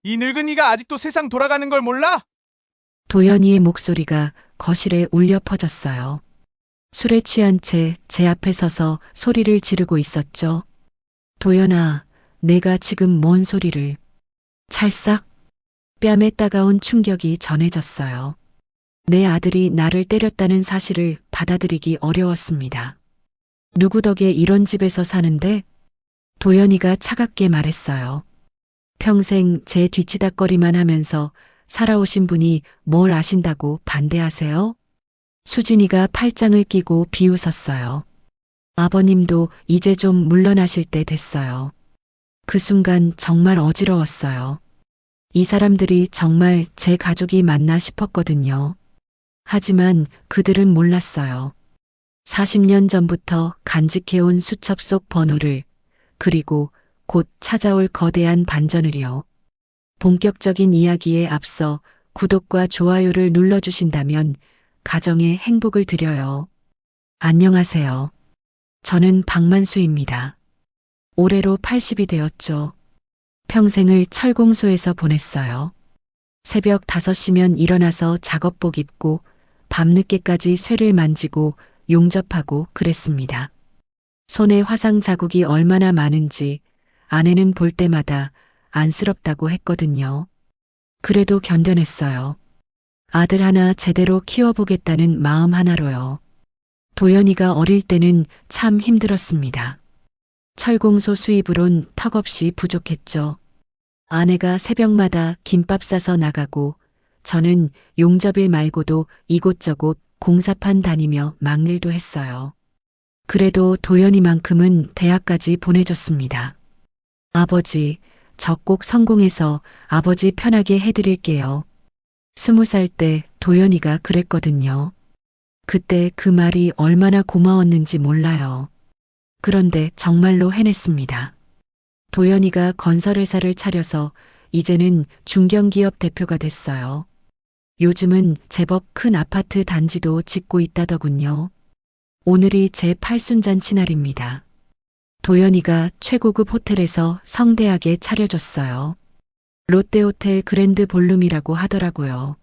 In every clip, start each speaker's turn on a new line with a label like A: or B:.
A: 이 늙은이가 아직도 세상 돌아가는 걸 몰라?
B: 도연이의 목소리가 거실에 울려 퍼졌어요. 술에 취한 채 제 앞에 서서 소리를 지르고 있었죠. 도연아, 내가 지금 뭔 소리를. 찰싹 뺨에 따가운 충격이 전해졌어요. 내 아들이 나를 때렸다는 사실을 받아들이기 어려웠습니다. 누구 덕에 이런 집에서 사는데? 도연이가 차갑게 말했어요. 평생 제 뒤치다꺼리만 하면서 살아오신 분이 뭘 아신다고 반대하세요? 수진이가 팔짱을 끼고 비웃었어요. 아버님도 이제 좀 물러나실 때 됐어요. 그 순간 정말 어지러웠어요. 이 사람들이 정말 제 가족이 맞나 싶었거든요. 하지만 그들은 몰랐어요. 40년 전부터 간직해온 수첩 속 번호를, 그리고 곧 찾아올 거대한 반전을요. 본격적인 이야기에 앞서 구독과 좋아요를 눌러주신다면 가정의 행복을 드려요. 안녕하세요. 저는 박만수입니다. 올해로 80이 되었죠. 평생을 철공소에서 보냈어요. 새벽 5시면 일어나서 작업복 입고 밤늦게까지 쇠를 만지고 용접하고 그랬습니다. 손에 화상 자국이 얼마나 많은지 아내는 볼 때마다 안쓰럽다고 했거든요. 그래도 견뎌냈어요. 아들 하나 제대로 키워보겠다는 마음 하나로요. 도연이가 어릴 때는 참 힘들었습니다. 철공소 수입으론 턱없이 부족했죠. 아내가 새벽마다 김밥 싸서 나가고 저는 용접일 말고도 이곳저곳 공사판 다니며 막일도 했어요. 그래도 도연이만큼은 대학까지 보내줬습니다. 아버지, 저 꼭 성공해서 아버지 편하게 해드릴게요. 20살 때 도연이가 그랬거든요. 그때 그 말이 얼마나 고마웠는지 몰라요. 그런데 정말로 해냈습니다. 도연이가 건설회사를 차려서 이제는 중견기업 대표가 됐어요. 요즘은 제법 큰 아파트 단지도 짓고 있다더군요. 오늘이 제 8순잔치 날입니다. 도연이가 최고급 호텔에서 성대하게 차려줬어요. 롯데호텔 그랜드 볼룸이라고 하더라고요.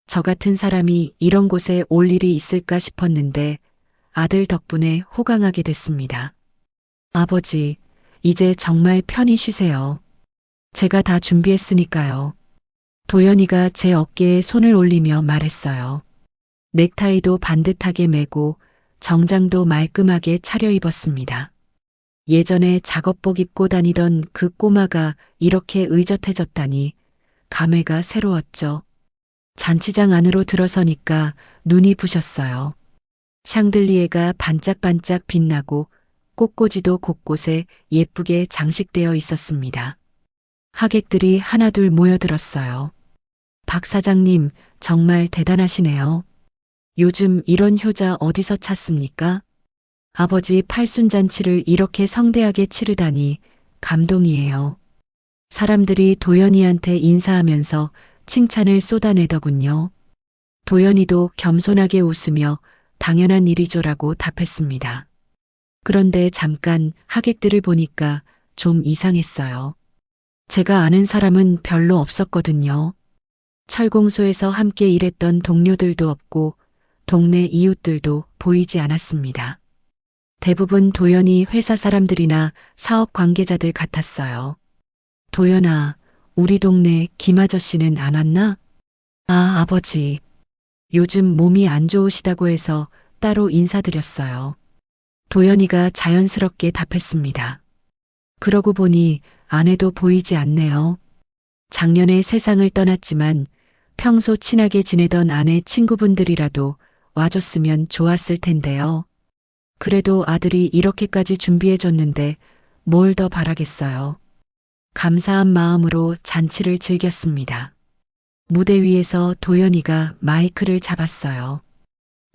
B: 저 같은 사람이 이런 곳에 올 일이 있을까 싶었는데 아들 덕분에 호강하게 됐습니다. 아버지, 이제 정말 편히 쉬세요. 제가 다 준비했으니까요. 도연이가 제 어깨에 손을 올리며 말했어요. 넥타이도 반듯하게 매고 정장도 말끔하게 차려입었습니다. 예전에 작업복 입고 다니던 그 꼬마가 이렇게 의젓해졌다니 감회가 새로웠죠. 잔치장 안으로 들어서니까 눈이 부셨어요. 샹들리에가 반짝반짝 빛나고 꽃꽂이도 곳곳에 예쁘게 장식되어 있었습니다. 하객들이 하나둘 모여들었어요. 박 사장님, 정말 대단하시네요. 요즘 이런 효자 어디서 찾습니까? 아버지 팔순잔치를 이렇게 성대하게 치르다니 감동이에요. 사람들이 도연이한테 인사하면서 칭찬을 쏟아내더군요. 도연이도 겸손하게 웃으며 당연한 일이죠라고 답했습니다. 그런데 잠깐 하객들을 보니까 좀 이상했어요. 제가 아는 사람은 별로 없었거든요. 철공소에서 함께 일했던 동료들도 없고 동네 이웃들도 보이지 않았습니다. 대부분 도연이 회사 사람들이나 사업 관계자들 같았어요. 도연아, 우리 동네 김 아저씨는 안 왔나? 아, 아버지. 요즘 몸이 안 좋으시다고 해서 따로 인사드렸어요. 도연이가 자연스럽게 답했습니다. 그러고 보니 아내도 보이지 않네요. 작년에 세상을 떠났지만 평소 친하게 지내던 아내 친구분들이라도 와줬으면 좋았을 텐데요. 그래도 아들이 이렇게까지 준비해줬는데 뭘 더 바라겠어요. 감사한 마음으로 잔치를 즐겼습니다. 무대 위에서 도연이가 마이크를 잡았어요.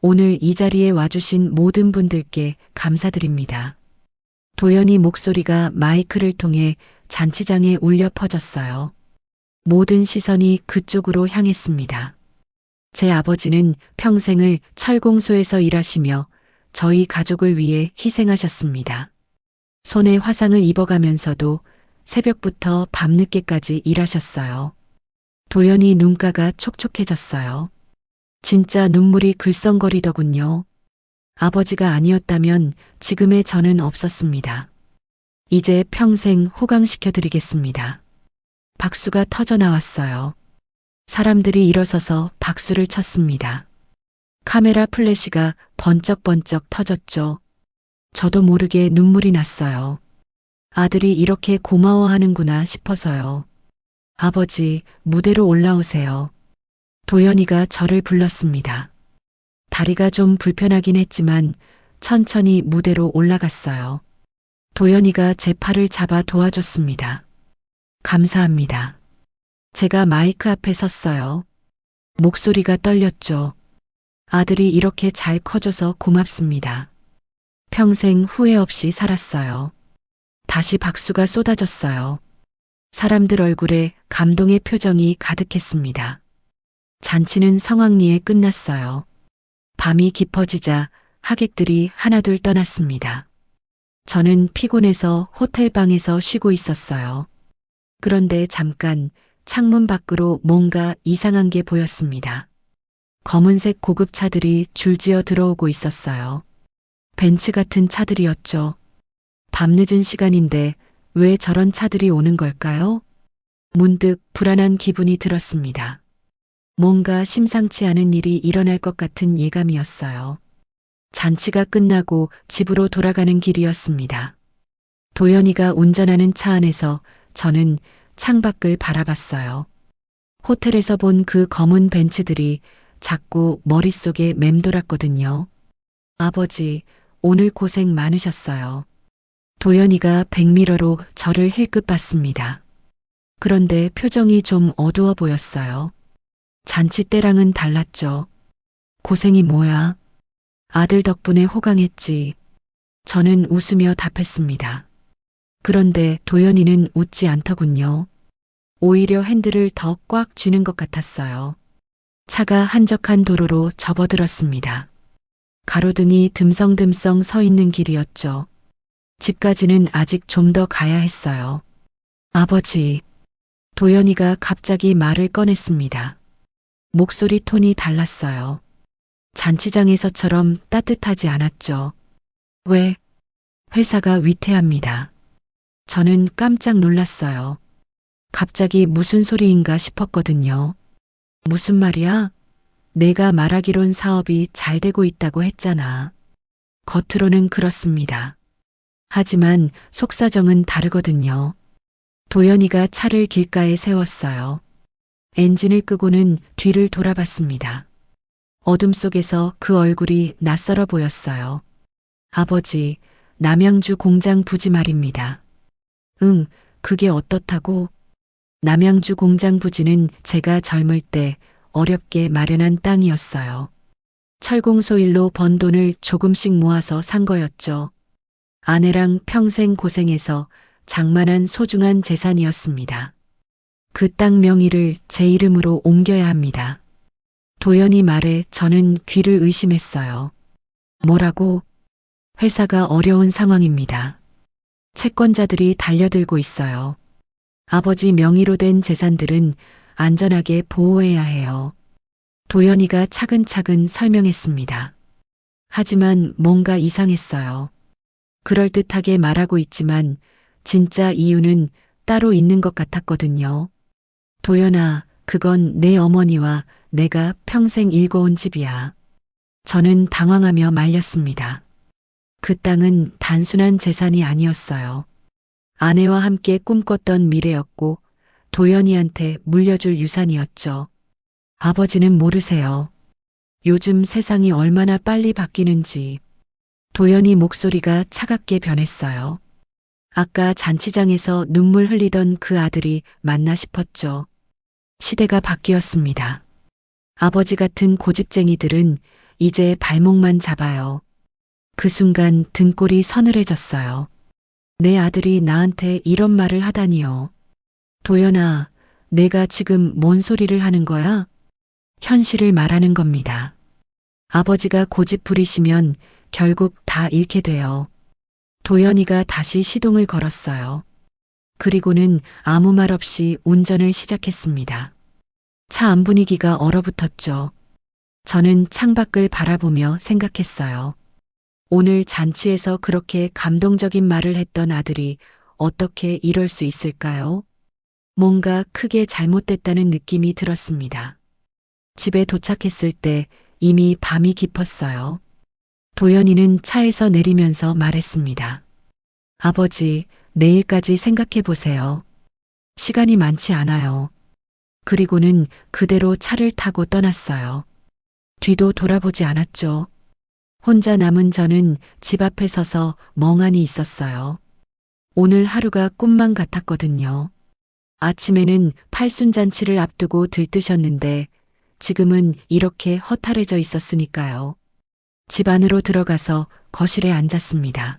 B: 오늘 이 자리에 와주신 모든 분들께 감사드립니다. 도연이 목소리가 마이크를 통해 잔치장에 울려 퍼졌어요. 모든 시선이 그쪽으로 향했습니다. 제 아버지는 평생을 철공소에서 일하시며 저희 가족을 위해 희생하셨습니다. 손에 화상을 입어가면서도 새벽부터 밤늦게까지 일하셨어요. 도연이 눈가가 촉촉해졌어요. 진짜 눈물이 글썽거리더군요. 아버지가 아니었다면 지금의 저는 없었습니다. 이제 평생 호강시켜드리겠습니다. 박수가 터져 나왔어요. 사람들이 일어서서 박수를 쳤습니다. 카메라 플래시가 번쩍번쩍 터졌죠. 저도 모르게 눈물이 났어요. 아들이 이렇게 고마워하는구나 싶어서요. 아버지, 무대로 올라오세요. 도연이가 저를 불렀습니다. 다리가 좀 불편하긴 했지만 천천히 무대로 올라갔어요. 도연이가 제 팔을 잡아 도와줬습니다. 감사합니다. 제가 마이크 앞에 섰어요. 목소리가 떨렸죠. 아들이 이렇게 잘 커져서 고맙습니다. 평생 후회 없이 살았어요. 다시 박수가 쏟아졌어요. 사람들 얼굴에 감동의 표정이 가득했습니다. 잔치는 성황리에 끝났어요. 밤이 깊어지자 하객들이 하나둘 떠났습니다. 저는 피곤해서 호텔방에서 쉬고 있었어요. 그런데 잠깐 창문 밖으로 뭔가 이상한 게 보였습니다. 검은색 고급차들이 줄지어 들어오고 있었어요. 벤츠 같은 차들이었죠. 밤늦은 시간인데 왜 저런 차들이 오는 걸까요? 문득 불안한 기분이 들었습니다. 뭔가 심상치 않은 일이 일어날 것 같은 예감이었어요. 잔치가 끝나고 집으로 돌아가는 길이었습니다. 도연이가 운전하는 차 안에서 저는 창밖을 바라봤어요. 호텔에서 본 그 검은 벤츠들이 자꾸 머릿속에 맴돌았거든요. 아버지, 오늘 고생 많으셨어요. 도연이가 백미러로 저를 힐끗 봤습니다. 그런데 표정이 좀 어두워 보였어요. 잔치 때랑은 달랐죠. 고생이 뭐야? 아들 덕분에 호강했지. 저는 웃으며 답했습니다. 그런데 도연이는 웃지 않더군요. 오히려 핸들을 더 꽉 쥐는 것 같았어요. 차가 한적한 도로로 접어들었습니다. 가로등이 듬성듬성 서 있는 길이었죠. 집까지는 아직 좀 더 가야 했어요. 아버지, 도연이가 갑자기 말을 꺼냈습니다. 목소리 톤이 달랐어요. 잔치장에서처럼 따뜻하지 않았죠. 왜? 회사가 위태합니다. 저는 깜짝 놀랐어요. 갑자기 무슨 소리인가 싶었거든요. 무슨 말이야? 내가 말하기론 사업이 잘 되고 있다고 했잖아. 겉으로는 그렇습니다. 하지만 속사정은 다르거든요. 도연이가 차를 길가에 세웠어요. 엔진을 끄고는 뒤를 돌아봤습니다. 어둠 속에서 그 얼굴이 낯설어 보였어요. 아버지, 남양주 공장 부지 말입니다. 응, 그게 어떻다고? 남양주 공장 부지는 제가 젊을 때 어렵게 마련한 땅이었어요. 철공소일로 번 돈을 조금씩 모아서 산 거였죠. 아내랑 평생 고생해서 장만한 소중한 재산이었습니다. 그 땅 명의를 제 이름으로 옮겨야 합니다. 도연이 말에 저는 귀를 의심했어요. 뭐라고? 회사가 어려운 상황입니다. 채권자들이 달려들고 있어요. 아버지 명의로 된 재산들은 안전하게 보호해야 해요. 도연이가 차근차근 설명했습니다. 하지만 뭔가 이상했어요. 그럴듯하게 말하고 있지만 진짜 이유는 따로 있는 것 같았거든요. 도연아, 그건 내 어머니와 내가 평생 일궈온 집이야. 저는 당황하며 말렸습니다. 그 땅은 단순한 재산이 아니었어요. 아내와 함께 꿈꿨던 미래였고 도연이한테 물려줄 유산이었죠. 아버지는 모르세요. 요즘 세상이 얼마나 빨리 바뀌는지. 도연이 목소리가 차갑게 변했어요. 아까 잔치장에서 눈물 흘리던 그 아들이 맞나 싶었죠. 시대가 바뀌었습니다. 아버지 같은 고집쟁이들은 이제 발목만 잡아요. 그 순간 등골이 서늘해졌어요. 내 아들이 나한테 이런 말을 하다니요. 도연아, 내가 지금 뭔 소리를 하는 거야? 현실을 말하는 겁니다. 아버지가 고집 부리시면 결국 다 잃게 돼요. 도연이가 다시 시동을 걸었어요. 그리고는 아무 말 없이 운전을 시작했습니다. 차 안 분위기가 얼어붙었죠. 저는 창밖을 바라보며 생각했어요. 오늘 잔치에서 그렇게 감동적인 말을 했던 아들이 어떻게 이럴 수 있을까요? 뭔가 크게 잘못됐다는 느낌이 들었습니다. 집에 도착했을 때 이미 밤이 깊었어요. 도연이는 차에서 내리면서 말했습니다. 아버지, 내일까지 생각해 보세요. 시간이 많지 않아요. 그리고는 그대로 차를 타고 떠났어요. 뒤도 돌아보지 않았죠. 혼자 남은 저는 집 앞에 서서 멍하니 있었어요. 오늘 하루가 꿈만 같았거든요. 아침에는 팔순잔치를 앞두고 들뜨셨는데 지금은 이렇게 허탈해져 있었으니까요. 집 안으로 들어가서 거실에 앉았습니다.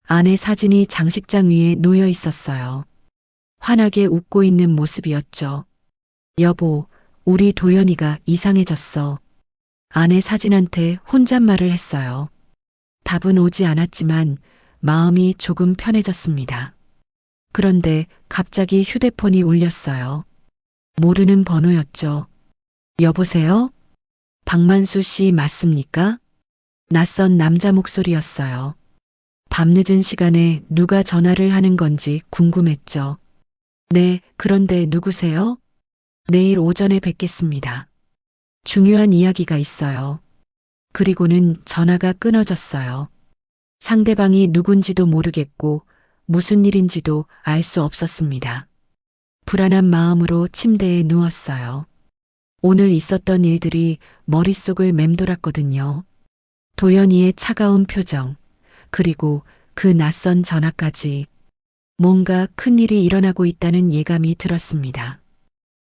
B: 아내 사진이 장식장 위에 놓여 있었어요. 환하게 웃고 있는 모습이었죠. 여보, 우리 도연이가 이상해졌어. 아내 사진한테 혼잣말을 했어요. 답은 오지 않았지만 마음이 조금 편해졌습니다. 그런데 갑자기 휴대폰이 울렸어요. 모르는 번호였죠. 여보세요? 박만수 씨 맞습니까? 낯선 남자 목소리였어요. 밤늦은 시간에 누가 전화를 하는 건지 궁금했죠. 네, 그런데 누구세요? 내일 오전에 뵙겠습니다. 중요한 이야기가 있어요. 그리고는 전화가 끊어졌어요. 상대방이 누군지도 모르겠고 무슨 일인지도 알 수 없었습니다. 불안한 마음으로 침대에 누웠어요. 오늘 있었던 일들이 머릿속을 맴돌았거든요. 도연이의 차가운 표정, 그리고 그 낯선 전화까지 뭔가 큰일이 일어나고 있다는 예감이 들었습니다.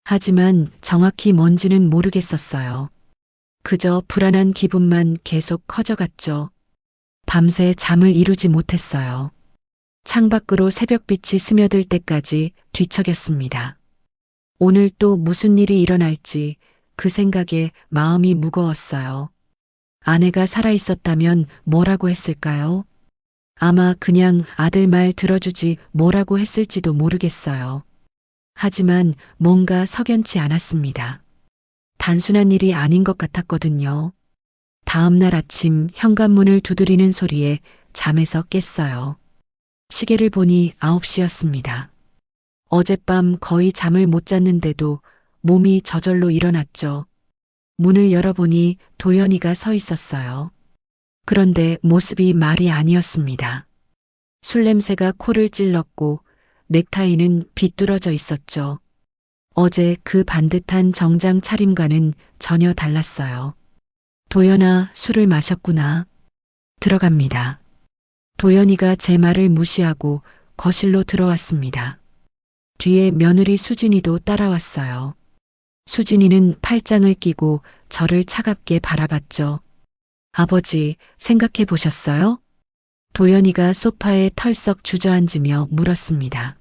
B: 하지만 정확히 뭔지는 모르겠었어요. 그저 불안한 기분만 계속 커져갔죠. 밤새 잠을 이루지 못했어요. 창밖으로 새벽빛이 스며들 때까지 뒤척였습니다. 오늘 또 무슨 일이 일어날지 그 생각에 마음이 무거웠어요. 아내가 살아있었다면 뭐라고 했을까요? 아마 그냥 아들 말 들어주지 뭐라고 했을지도 모르겠어요. 하지만 뭔가 석연치 않았습니다. 단순한 일이 아닌 것 같았거든요. 다음 날 아침 현관문을 두드리는 소리에 잠에서 깼어요. 시계를 보니 9시였습니다. 어젯밤 거의 잠을 못 잤는데도 몸이 저절로 일어났죠. 문을 열어보니 도연이가 서 있었어요. 그런데 모습이 말이 아니었습니다. 술 냄새가 코를 찔렀고 넥타이는 비뚤어져 있었죠. 어제 그 반듯한 정장 차림과는 전혀 달랐어요. 도연아, 술을 마셨구나. 들어갑니다. 도연이가 제 말을 무시하고 거실로 들어왔습니다. 뒤에 며느리 수진이도 따라왔어요. 수진이는 팔짱을 끼고 저를 차갑게 바라봤죠. 아버지, 생각해 보셨어요? 도연이가 소파에 털썩 주저앉으며 물었습니다.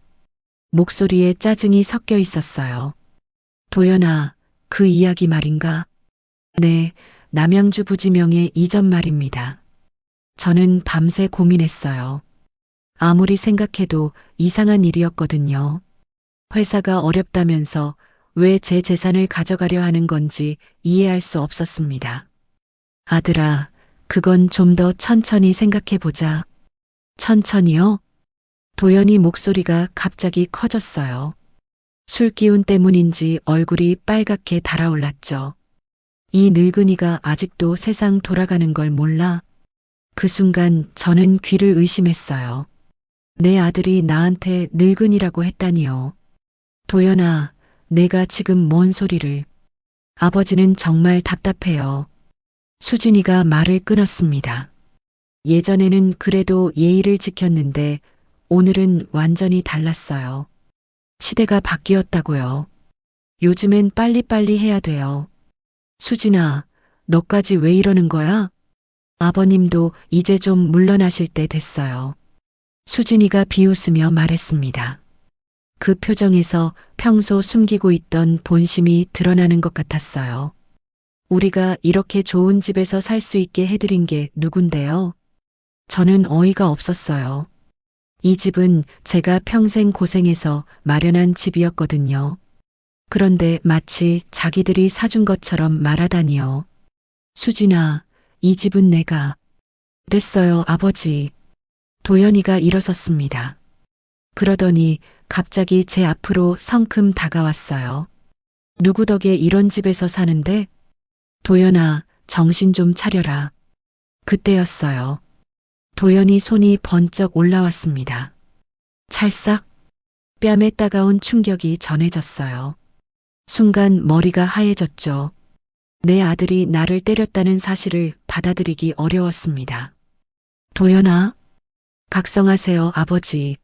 B: 목소리에 짜증이 섞여 있었어요. 도연아, 그 이야기 말인가? 네, 남양주 부지명의 이전 말입니다. 저는 밤새 고민했어요. 아무리 생각해도 이상한 일이었거든요. 회사가 어렵다면서 왜 제 재산을 가져가려 하는 건지 이해할 수 없었습니다. 아들아, 그건 좀 더 천천히 생각해 보자. 천천히요? 도연이 목소리가 갑자기 커졌어요. 술 기운 때문인지 얼굴이 빨갛게 달아올랐죠. 이 늙은이가 아직도 세상 돌아가는 걸 몰라? 그 순간 저는 귀를 의심했어요. 내 아들이 나한테 늙은이라고 했다니요. 도연아, 내가 지금 뭔 소리를. 아버지는 정말 답답해요. 수진이가 말을 끊었습니다. 예전에는 그래도 예의를 지켰는데 오늘은 완전히 달랐어요. 시대가 바뀌었다고요. 요즘엔 빨리빨리 해야 돼요. 수진아, 너까지 왜 이러는 거야? 아버님도 이제 좀 물러나실 때 됐어요. 수진이가 비웃으며 말했습니다. 그 표정에서 평소 숨기고 있던 본심이 드러나는 것 같았어요. 우리가 이렇게 좋은 집에서 살 수 있게 해드린 게 누군데요? 저는 어이가 없었어요. 이 집은 제가 평생 고생해서 마련한 집이었거든요. 그런데 마치 자기들이 사준 것처럼 말하다니요. 수진아, 이 집은 내가. 됐어요, 아버지. 도연이가 일어섰습니다. 그러더니 갑자기 제 앞으로 성큼 다가왔어요. 누구 덕에 이런 집에서 사는데? 도연아, 정신 좀 차려라. 그때였어요. 도연이 손이 번쩍 올라왔습니다. 찰싹 뺨에 따가운 충격이 전해졌어요. 순간 머리가 하얘졌죠. 내 아들이 나를 때렸다는 사실을 받아들이기 어려웠습니다. 도연아, 각성하세요, 아버지.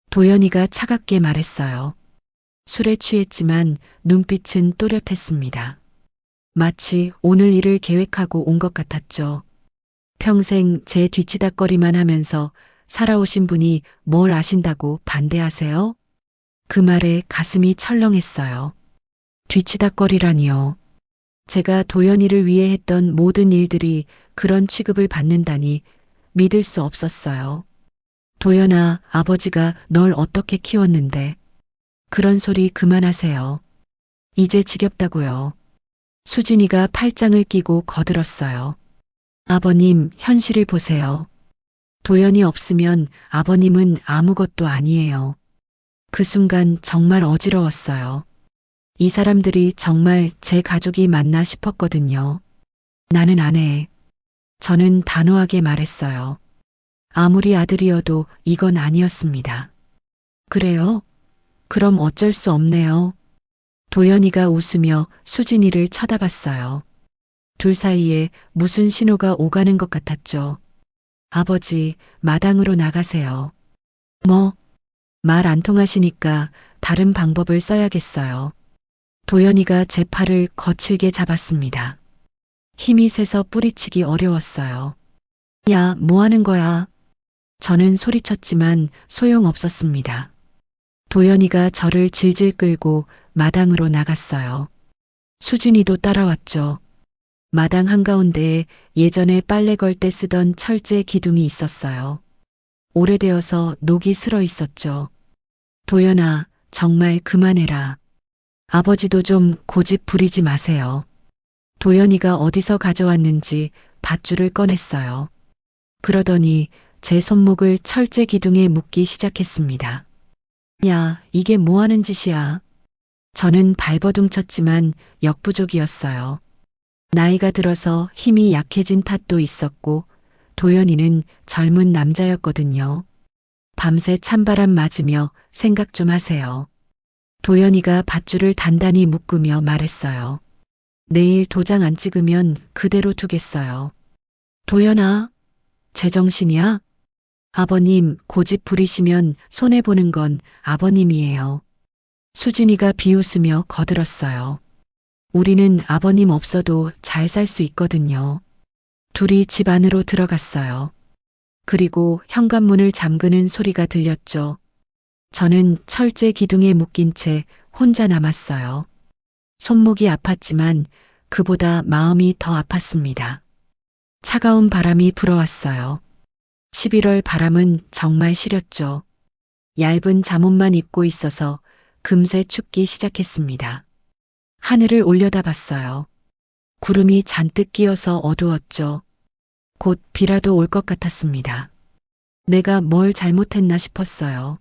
B: 도연이가 차갑게 말했어요. 술에 취했지만 눈빛은 또렷했습니다. 마치 오늘 일을 계획하고 온 것 같았죠. 평생 제 뒤치다꺼리만 하면서 살아오신 분이 뭘 아신다고 반대하세요? 그 말에 가슴이 철렁했어요. 뒤치다꺼리라니요. 제가 도연이를 위해 했던 모든 일들이 그런 취급을 받는다니 믿을 수 없었어요. 도연아, 아버지가 널 어떻게 키웠는데. 그런 소리 그만하세요. 이제 지겹다고요. 수진이가 팔짱을 끼고 거들었어요. 아버님, 현실을 보세요. 도연이 없으면 아버님은 아무것도 아니에요. 그 순간 정말 어지러웠어요. 이 사람들이 정말 제 가족이 맞나 싶었거든요. 나는 안 해. 저는 단호하게 말했어요. 아무리 아들이어도 이건 아니었습니다. 그래요? 그럼 어쩔 수 없네요. 도연이가 웃으며 수진이를 쳐다봤어요. 둘 사이에 무슨 신호가 오가는 것 같았죠. 아버지, 마당으로 나가세요. 뭐? 말 안 통하시니까 다른 방법을 써야겠어요. 도연이가 제 팔을 거칠게 잡았습니다. 힘이 세서 뿌리치기 어려웠어요. 야, 뭐 하는 거야? 저는 소리쳤지만 소용없었습니다. 도연이가 저를 질질 끌고 마당으로 나갔어요. 수진이도 따라왔죠. 마당 한가운데에 예전에 빨래 걸 때 쓰던 철제 기둥이 있었어요. 오래되어서 녹이 슬어 있었죠. 도연아, 정말 그만해라. 아버지도 좀 고집 부리지 마세요. 도연이가 어디서 가져왔는지 밧줄을 꺼냈어요. 그러더니 제 손목을 철제 기둥에 묶기 시작했습니다. 야, 이게 뭐 하는 짓이야? 저는 발버둥 쳤지만 역부족이었어요. 나이가 들어서 힘이 약해진 탓도 있었고 도연이는 젊은 남자였거든요. 밤새 찬바람 맞으며 생각 좀 하세요. 도연이가 밧줄을 단단히 묶으며 말했어요. 내일 도장 안 찍으면 그대로 두겠어요. 도연아, 제정신이야? 아버님, 고집 부리시면 손해보는 건 아버님이에요. 수진이가 비웃으며 거들었어요. 우리는 아버님 없어도 잘 살 수 있거든요. 둘이 집 안으로 들어갔어요. 그리고 현관문을 잠그는 소리가 들렸죠. 저는 철제 기둥에 묶인 채 혼자 남았어요. 손목이 아팠지만 그보다 마음이 더 아팠습니다. 차가운 바람이 불어왔어요. 11월 바람은 정말 시렸죠. 얇은 잠옷만 입고 있어서 금세 춥기 시작했습니다. 하늘을 올려다봤어요. 구름이 잔뜩 끼어서 어두웠죠. 곧 비라도 올 것 같았습니다. 내가 뭘 잘못했나 싶었어요.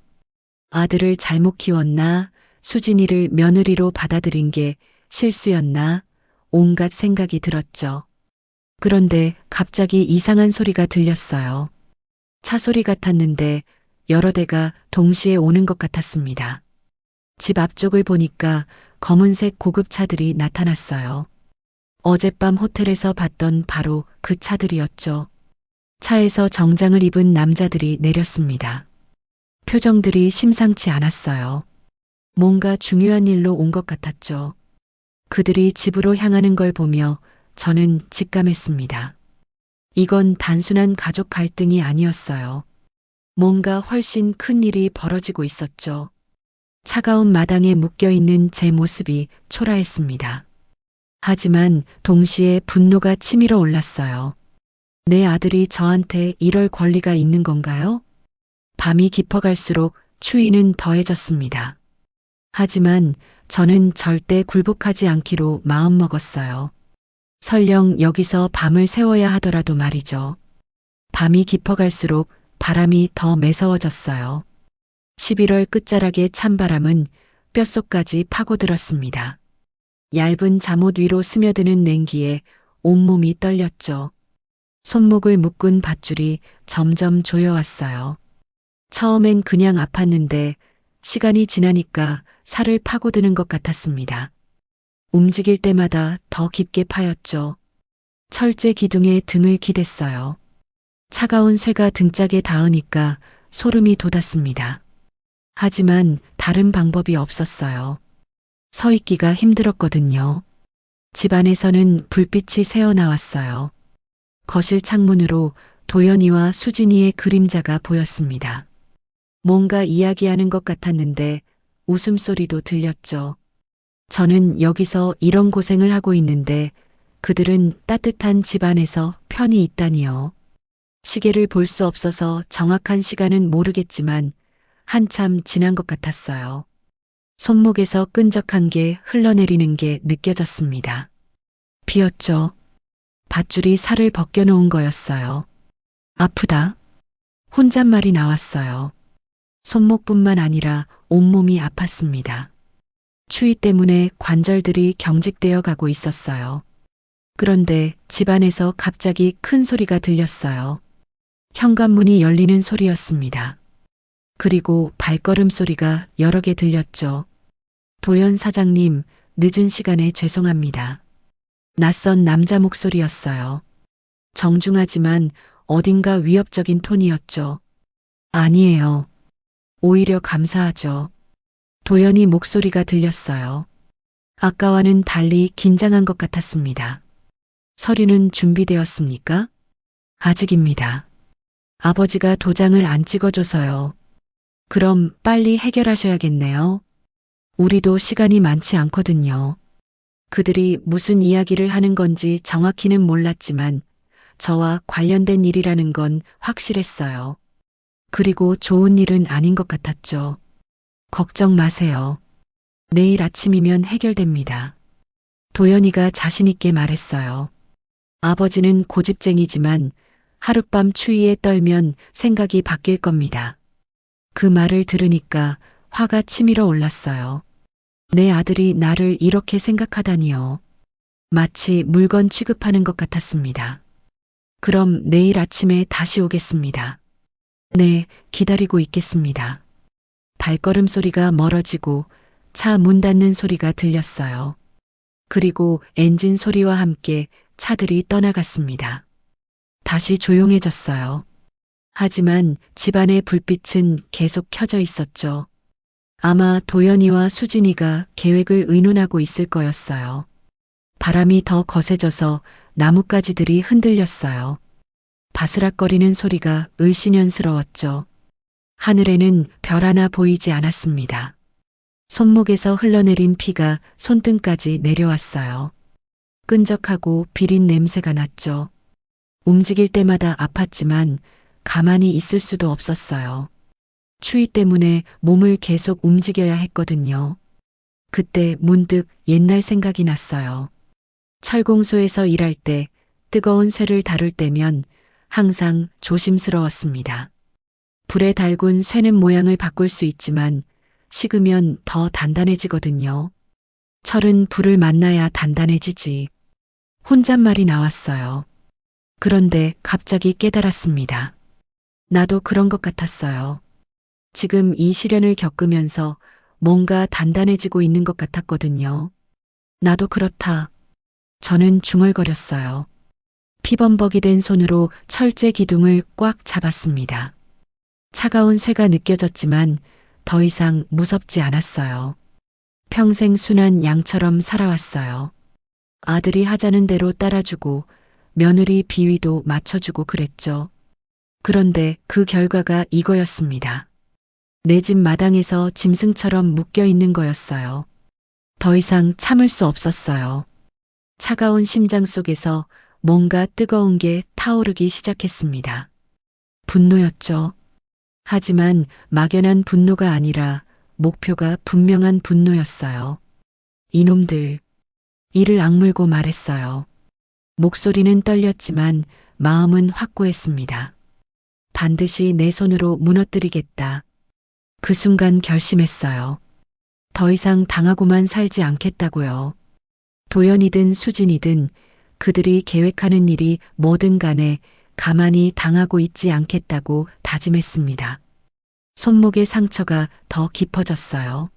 B: 아들을 잘못 키웠나, 수진이를 며느리로 받아들인 게 실수였나, 온갖 생각이 들었죠. 그런데 갑자기 이상한 소리가 들렸어요. 차 소리 같았는데 여러 대가 동시에 오는 것 같았습니다. 집 앞쪽을 보니까 검은색 고급차들이 나타났어요. 어젯밤 호텔에서 봤던 바로 그 차들이었죠. 차에서 정장을 입은 남자들이 내렸습니다. 표정들이 심상치 않았어요. 뭔가 중요한 일로 온 것 같았죠. 그들이 집으로 향하는 걸 보며 저는 직감했습니다. 이건 단순한 가족 갈등이 아니었어요. 뭔가 훨씬 큰 일이 벌어지고 있었죠. 차가운 마당에 묶여있는 제 모습이 초라했습니다. 하지만 동시에 분노가 치밀어 올랐어요. 내 아들이 저한테 이럴 권리가 있는 건가요? 밤이 깊어갈수록 추위는 더해졌습니다. 하지만 저는 절대 굴복하지 않기로 마음먹었어요. 설령 여기서 밤을 새워야 하더라도 말이죠. 밤이 깊어갈수록 바람이 더 매서워졌어요. 11월 끝자락의 찬바람은 뼛속까지 파고들었습니다. 얇은 잠옷 위로 스며드는 냉기에 온몸이 떨렸죠. 손목을 묶은 밧줄이 점점 조여왔어요. 처음엔 그냥 아팠는데 시간이 지나니까 살을 파고드는 것 같았습니다. 움직일 때마다 더 깊게 파였죠. 철제 기둥에 등을 기댔어요. 차가운 쇠가 등짝에 닿으니까 소름이 돋았습니다. 하지만 다른 방법이 없었어요. 서 있기가 힘들었거든요. 집 안에서는 불빛이 새어나왔어요. 거실 창문으로 도연이와 수진이의 그림자가 보였습니다. 뭔가 이야기하는 것 같았는데 웃음소리도 들렸죠. 저는 여기서 이런 고생을 하고 있는데 그들은 따뜻한 집 안에서 편히 있다니요. 시계를 볼 수 없어서 정확한 시간은 모르겠지만 한참 지난 것 같았어요. 손목에서 끈적한 게 흘러내리는 게 느껴졌습니다. 비었죠. 밧줄이 살을 벗겨놓은 거였어요. 아프다. 혼잣말이 나왔어요. 손목뿐만 아니라 온몸이 아팠습니다. 추위 때문에 관절들이 경직되어 가고 있었어요. 그런데 집안에서 갑자기 큰 소리가 들렸어요. 현관문이 열리는 소리였습니다. 그리고 발걸음 소리가 여러 개 들렸죠. 도연 사장님, 늦은 시간에 죄송합니다. 낯선 남자 목소리였어요. 정중하지만 어딘가 위협적인 톤이었죠. 아니에요. 오히려 감사하죠. 도연이 목소리가 들렸어요. 아까와는 달리 긴장한 것 같았습니다. 서류는 준비되었습니까? 아직입니다. 아버지가 도장을 안 찍어줘서요. 그럼 빨리 해결하셔야겠네요. 우리도 시간이 많지 않거든요. 그들이 무슨 이야기를 하는 건지 정확히는 몰랐지만 저와 관련된 일이라는 건 확실했어요. 그리고 좋은 일은 아닌 것 같았죠. 걱정 마세요. 내일 아침이면 해결됩니다. 도연이가 자신있게 말했어요. 아버지는 고집쟁이지만 하룻밤 추위에 떨면 생각이 바뀔 겁니다. 그 말을 들으니까 화가 치밀어 올랐어요. 내 아들이 나를 이렇게 생각하다니요. 마치 물건 취급하는 것 같았습니다. 그럼 내일 아침에 다시 오겠습니다. 네, 기다리고 있겠습니다. 발걸음 소리가 멀어지고 차 문 닫는 소리가 들렸어요. 그리고 엔진 소리와 함께 차들이 떠나갔습니다. 다시 조용해졌어요. 하지만 집안의 불빛은 계속 켜져 있었죠. 아마 도연이와 수진이가 계획을 의논하고 있을 거였어요. 바람이 더 거세져서 나뭇가지들이 흔들렸어요. 바스락거리는 소리가 을씨년스러웠죠. 하늘에는 별 하나 보이지 않았습니다. 손목에서 흘러내린 피가 손등까지 내려왔어요. 끈적하고 비린 냄새가 났죠. 움직일 때마다 아팠지만 가만히 있을 수도 없었어요. 추위 때문에 몸을 계속 움직여야 했거든요. 그때 문득 옛날 생각이 났어요. 철공소에서 일할 때 뜨거운 쇠를 다룰 때면 항상 조심스러웠습니다. 불에 달군 쇠는 모양을 바꿀 수 있지만 식으면 더 단단해지거든요. 철은 불을 만나야 단단해지지. 혼잣말이 나왔어요. 그런데 갑자기 깨달았습니다. 나도 그런 것 같았어요. 지금 이 시련을 겪으면서 뭔가 단단해지고 있는 것 같았거든요. 나도 그렇다. 저는 중얼거렸어요. 피범벅이 된 손으로 철제 기둥을 꽉 잡았습니다. 차가운 쇠가 느껴졌지만 더 이상 무섭지 않았어요. 평생 순한 양처럼 살아왔어요. 아들이 하자는 대로 따라주고 며느리 비위도 맞춰주고 그랬죠. 그런데 그 결과가 이거였습니다. 내 집 마당에서 짐승처럼 묶여 있는 거였어요. 더 이상 참을 수 없었어요. 차가운 심장 속에서 뭔가 뜨거운 게 타오르기 시작했습니다. 분노였죠. 하지만 막연한 분노가 아니라 목표가 분명한 분노였어요. 이놈들. 이를 악물고 말했어요. 목소리는 떨렸지만 마음은 확고했습니다. 반드시 내 손으로 무너뜨리겠다. 그 순간 결심했어요. 더 이상 당하고만 살지 않겠다고요. 도연이든 수진이든 그들이 계획하는 일이 뭐든 간에 가만히 당하고 있지 않겠다고 다짐했습니다. 손목의 상처가 더 깊어졌어요.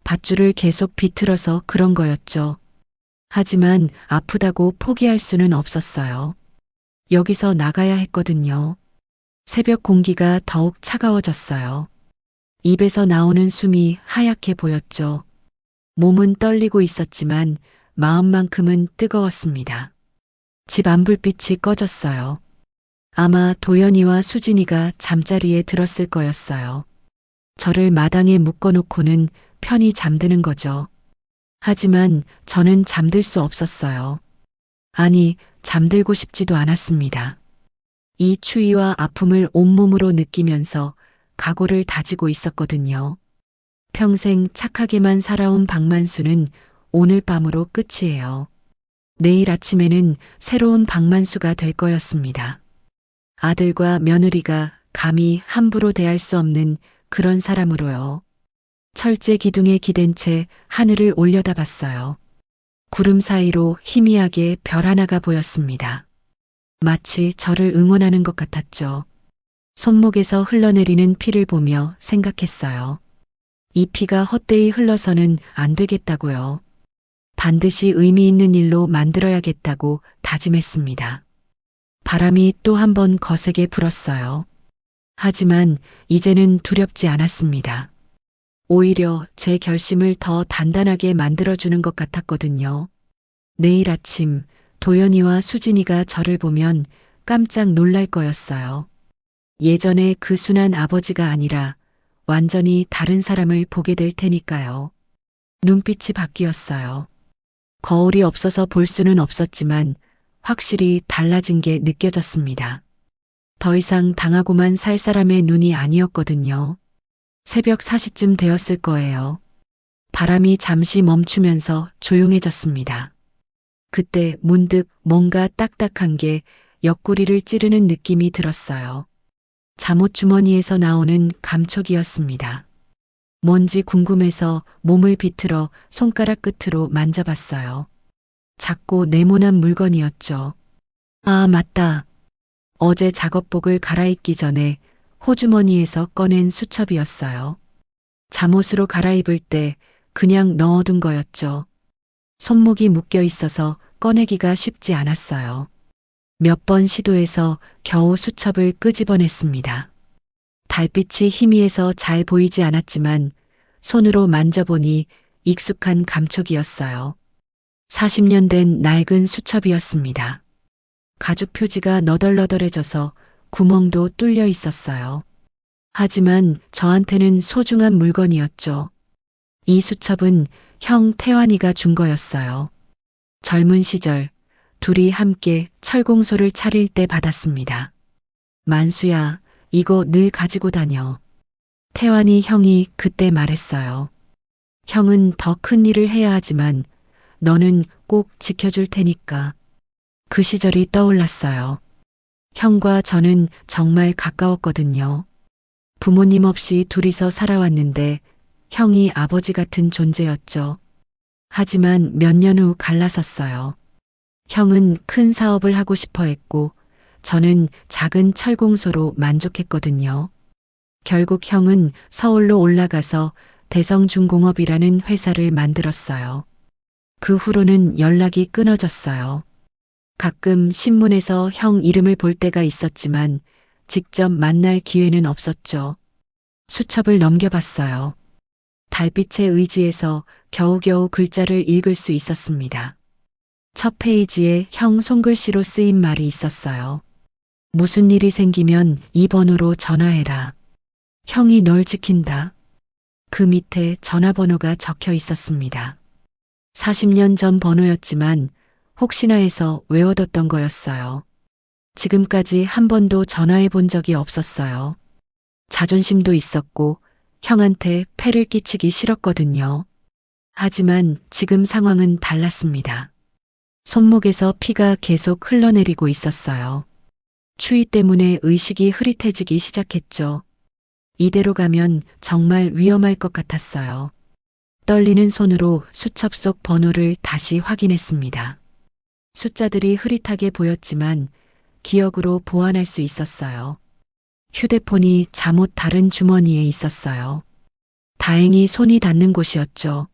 B: 밧줄을 계속 비틀어서 그런 거였죠. 하지만 아프다고 포기할 수는 없었어요. 여기서 나가야 했거든요. 새벽 공기가 더욱 차가워졌어요. 입에서 나오는 숨이 하얗게 보였죠. 몸은 떨리고 있었지만 마음만큼은 뜨거웠습니다. 집 안불빛이 꺼졌어요. 아마 도연이와 수진이가 잠자리에 들었을 거였어요. 저를 마당에 묶어놓고는 편히 잠드는 거죠. 하지만 저는 잠들 수 없었어요. 아니, 잠들고 싶지도 않았습니다. 이 추위와 아픔을 온몸으로 느끼면서 각오를 다지고 있었거든요. 평생 착하게만 살아온 박만수는 오늘 밤으로 끝이에요. 내일 아침에는 새로운 박만수가 될 거였습니다. 아들과 며느리가 감히 함부로 대할 수 없는 그런 사람으로요. 철제 기둥에 기댄 채 하늘을 올려다봤어요. 구름 사이로 희미하게 별 하나가 보였습니다. 마치 저를 응원하는 것 같았죠. 손목에서 흘러내리는 피를 보며 생각했어요. 이 피가 헛되이 흘러서는 안 되겠다고요. 반드시 의미 있는 일로 만들어야겠다고 다짐했습니다. 바람이 또 한 번 거세게 불었어요. 하지만 이제는 두렵지 않았습니다. 오히려 제 결심을 더 단단하게 만들어주는 것 같았거든요. 내일 아침 도연이와 수진이가 저를 보면 깜짝 놀랄 거였어요. 예전에 그 순한 아버지가 아니라 완전히 다른 사람을 보게 될 테니까요. 눈빛이 바뀌었어요. 거울이 없어서 볼 수는 없었지만 확실히 달라진 게 느껴졌습니다. 더 이상 당하고만 살 사람의 눈이 아니었거든요. 새벽 4시쯤 되었을 거예요. 바람이 잠시 멈추면서 조용해졌습니다. 그때 문득 뭔가 딱딱한 게 옆구리를 찌르는 느낌이 들었어요. 잠옷 주머니에서 나오는 감촉이었습니다. 뭔지 궁금해서 몸을 비틀어 손가락 끝으로 만져봤어요. 작고 네모난 물건이었죠. 아, 맞다. 어제 작업복을 갈아입기 전에 호주머니에서 꺼낸 수첩이었어요. 잠옷으로 갈아입을 때 그냥 넣어둔 거였죠. 손목이 묶여 있어서 꺼내기가 쉽지 않았어요. 몇 번 시도해서 겨우 수첩을 끄집어냈습니다. 달빛이 희미해서 잘 보이지 않았지만 손으로 만져보니 익숙한 감촉이었어요. 40년 된 낡은 수첩이었습니다. 가죽 표지가 너덜너덜해져서 구멍도 뚫려 있었어요. 하지만 저한테는 소중한 물건이었죠. 이 수첩은 형 태환이가 준 거였어요. 젊은 시절 둘이 함께 철공소를 차릴 때 받았습니다. 만수야, 이거 늘 가지고 다녀. 태환이 형이 그때 말했어요. 형은 더 큰 일을 해야 하지만 너는 꼭 지켜줄 테니까. 그 시절이 떠올랐어요. 형과 저는 정말 가까웠거든요. 부모님 없이 둘이서 살아왔는데 형이 아버지 같은 존재였죠. 하지만 몇 년 후 갈라섰어요. 형은 큰 사업을 하고 싶어 했고 저는 작은 철공소로 만족했거든요. 결국 형은 서울로 올라가서 대성중공업이라는 회사를 만들었어요. 그 후로는 연락이 끊어졌어요. 가끔 신문에서 형 이름을 볼 때가 있었지만 직접 만날 기회는 없었죠. 수첩을 넘겨봤어요. 달빛의 의지에서 겨우겨우 글자를 읽을 수 있었습니다. 첫 페이지에 형 손글씨로 쓰인 말이 있었어요. 무슨 일이 생기면 이 번호로 전화해라. 형이 널 지킨다. 그 밑에 전화번호가 적혀 있었습니다. 40년 전 번호였지만 혹시나 해서 외워뒀던 거였어요. 지금까지 한 번도 전화해 본 적이 없었어요. 자존심도 있었고 형한테 폐를 끼치기 싫었거든요. 하지만 지금 상황은 달랐습니다. 손목에서 피가 계속 흘러내리고 있었어요. 추위 때문에 의식이 흐릿해지기 시작했죠. 이대로 가면 정말 위험할 것 같았어요. 떨리는 손으로 수첩 속 번호를 다시 확인했습니다. 숫자들이 흐릿하게 보였지만 기억으로 보완할 수 있었어요. 휴대폰이 잠옷 다른 주머니에 있었어요. 다행히 손이 닿는 곳이었죠.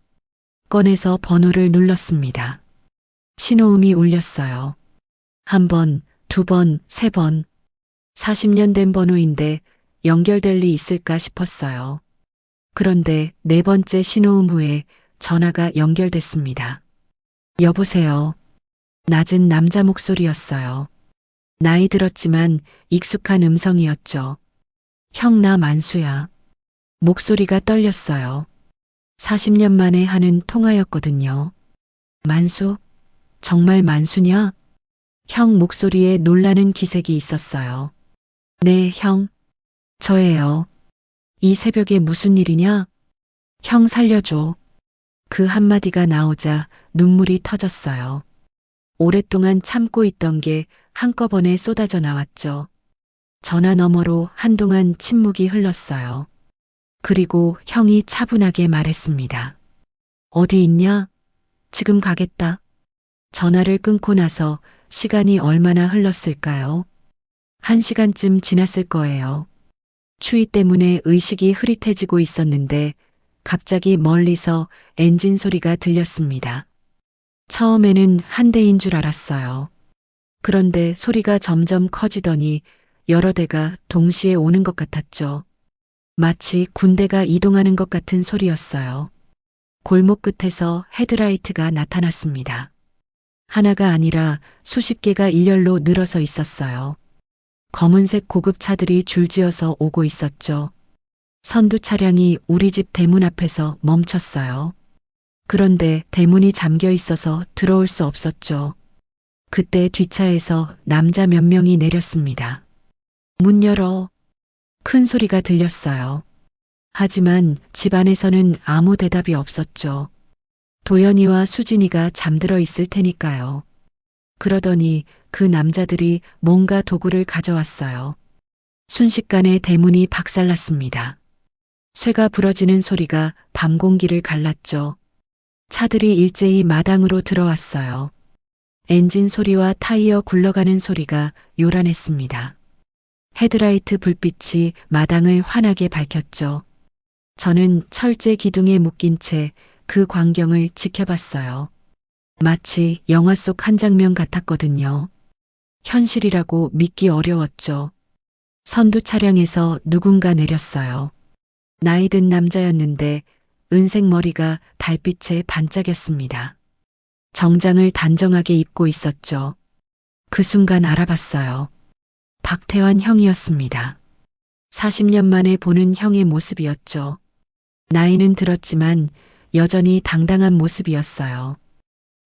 B: 꺼내서 번호를 눌렀습니다. 신호음이 울렸어요. 한 번, 두 번, 세 번. 40년 된 번호인데 연결될 리 있을까 싶었어요. 그런데 네 번째 신호음 후에 전화가 연결됐습니다. 여보세요. 낮은 남자 목소리였어요. 나이 들었지만 익숙한 음성이었죠. 형, 나 만수야. 목소리가 떨렸어요. 40년 만에 하는 통화였거든요. 만수? 정말 만수냐? 형 목소리에 놀라는 기색이 있었어요. 네, 형. 저예요. 이 새벽에 무슨 일이냐? 형 살려줘. 그 한마디가 나오자 눈물이 터졌어요. 오랫동안 참고 있던 게 한꺼번에 쏟아져 나왔죠. 전화 너머로 한동안 침묵이 흘렀어요. 그리고 형이 차분하게 말했습니다. 어디 있냐? 지금 가겠다. 전화를 끊고 나서 시간이 얼마나 흘렀을까요? 1시간쯤 지났을 거예요. 추위 때문에 의식이 흐릿해지고 있었는데 갑자기 멀리서 엔진 소리가 들렸습니다. 처음에는 한 대인 줄 알았어요. 그런데 소리가 점점 커지더니 여러 대가 동시에 오는 것 같았죠. 마치 군대가 이동하는 것 같은 소리였어요. 골목 끝에서 헤드라이트가 나타났습니다. 하나가 아니라 수십 개가 일렬로 늘어서 있었어요. 검은색 고급차들이 줄지어서 오고 있었죠. 선두 차량이 우리 집 대문 앞에서 멈췄어요. 그런데 대문이 잠겨 있어서 들어올 수 없었죠. 그때 뒷차에서 남자 몇 명이 내렸습니다. 문 열어. 큰 소리가 들렸어요. 하지만 집 안에서는 아무 대답이 없었죠. 도연이와 수진이가 잠들어 있을 테니까요. 그러더니 그 남자들이 뭔가 도구를 가져왔어요. 순식간에 대문이 박살났습니다. 쇠가 부러지는 소리가 밤 공기를 갈랐죠. 차들이 일제히 마당으로 들어왔어요. 엔진 소리와 타이어 굴러가는 소리가 요란했습니다. 헤드라이트 불빛이 마당을 환하게 밝혔죠. 저는 철제 기둥에 묶인 채 그 광경을 지켜봤어요. 마치 영화 속 한 장면 같았거든요. 현실이라고 믿기 어려웠죠. 선두 차량에서 누군가 내렸어요. 나이든 남자였는데 은색 머리가 달빛에 반짝였습니다. 정장을 단정하게 입고 있었죠. 그 순간 알아봤어요. 박태환 형이었습니다. 40년 만에 보는 형의 모습이었죠. 나이는 들었지만 여전히 당당한 모습이었어요.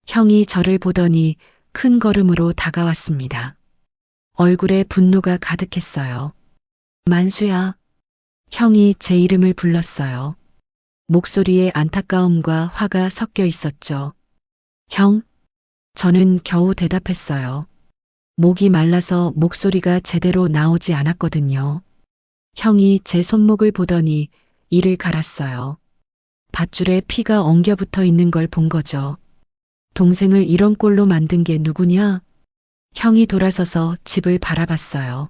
B: 형이 저를 보더니 큰 걸음으로 다가왔습니다. 얼굴에 분노가 가득했어요. 만수야. 형이 제 이름을 불렀어요. 목소리에 안타까움과 화가 섞여 있었죠. 형? 저는 겨우 대답했어요. 목이 말라서 목소리가 제대로 나오지 않았거든요. 형이 제 손목을 보더니 이를 갈았어요. 밧줄에 피가 엉겨붙어 있는 걸 본 거죠. 동생을 이런 꼴로 만든 게 누구냐? 형이 돌아서서 집을 바라봤어요.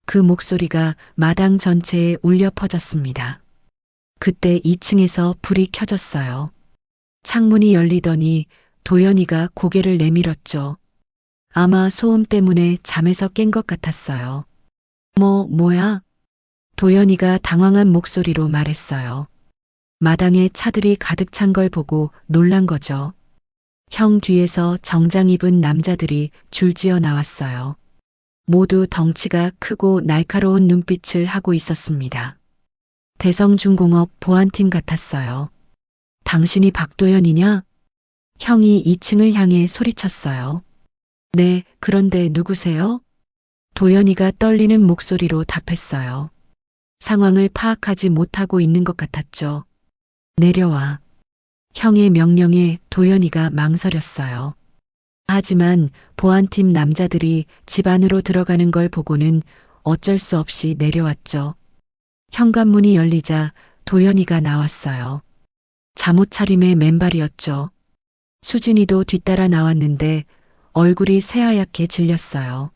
B: 그 목소리가 마당 전체에 울려 퍼졌습니다. 그때 2층에서 불이 켜졌어요. 창문이 열리더니 도연이가 고개를 내밀었죠. 아마 소음 때문에 잠에서 깬 것 같았어요. 뭐야? 도연이가 당황한 목소리로 말했어요. 마당에 차들이 가득 찬 걸 보고 놀란 거죠. 형 뒤에서 정장 입은 남자들이 줄지어 나왔어요. 모두 덩치가 크고 날카로운 눈빛을 하고 있었습니다. 대성중공업 보안팀 같았어요. 당신이 박도연이냐? 형이 2층을 향해 소리쳤어요. 네, 그런데 누구세요? 도연이가 떨리는 목소리로 답했어요. 상황을 파악하지 못하고 있는 것 같았죠. 내려와. 형의 명령에 도연이가 망설였어요. 하지만 보안팀 남자들이 집 안으로 들어가는 걸 보고는 어쩔 수 없이 내려왔죠. 현관문이 열리자 도연이가 나왔어요. 잠옷 차림의 맨발이었죠. 수진이도 뒤따라 나왔는데 얼굴이 새하얗게 질렸어요.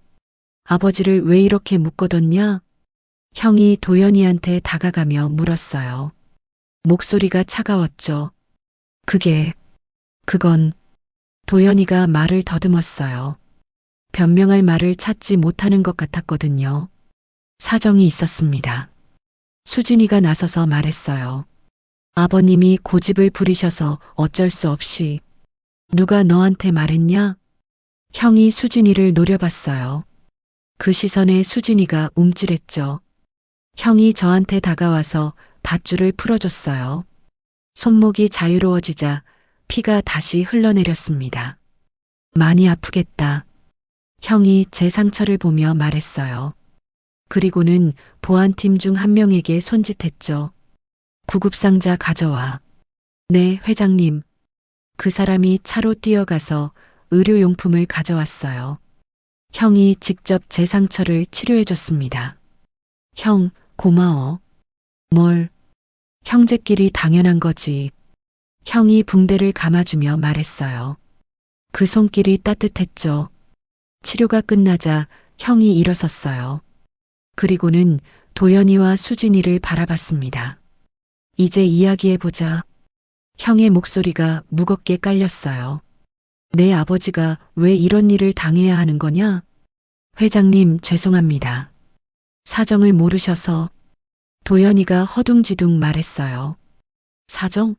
B: 아버지를 왜 이렇게 묶어뒀냐? 형이 도연이한테 다가가며 물었어요. 목소리가 차가웠죠. 그건 도연이가 말을 더듬었어요. 변명할 말을 찾지 못하는 것 같았거든요. 사정이 있었습니다. 수진이가 나서서 말했어요. 아버님이 고집을 부리셔서 어쩔 수 없이. 누가 너한테 말했냐? 형이 수진이를 노려봤어요. 그 시선에 수진이가 움찔했죠. 형이 저한테 다가와서 밧줄을 풀어줬어요. 손목이 자유로워지자 피가 다시 흘러내렸습니다. 많이 아프겠다. 형이 제 상처를 보며 말했어요. 그리고는 보안팀 중 한 명에게 손짓했죠. 구급상자 가져와. 네, 회장님. 그 사람이 차로 뛰어가서 의료용품을 가져왔어요. 형이 직접 제 상처를 치료해줬습니다. 형, 고마워. 뭘? 형제끼리 당연한 거지. 형이 붕대를 감아주며 말했어요. 그 손길이 따뜻했죠. 치료가 끝나자 형이 일어섰어요. 그리고는 도연이와 수진이를 바라봤습니다. 이제 이야기해보자. 형의 목소리가 무겁게 깔렸어요. 내 아버지가 왜 이런 일을 당해야 하는 거냐? 회장님, 죄송합니다. 사정을 모르셔서. 도연이가 허둥지둥 말했어요. 사정?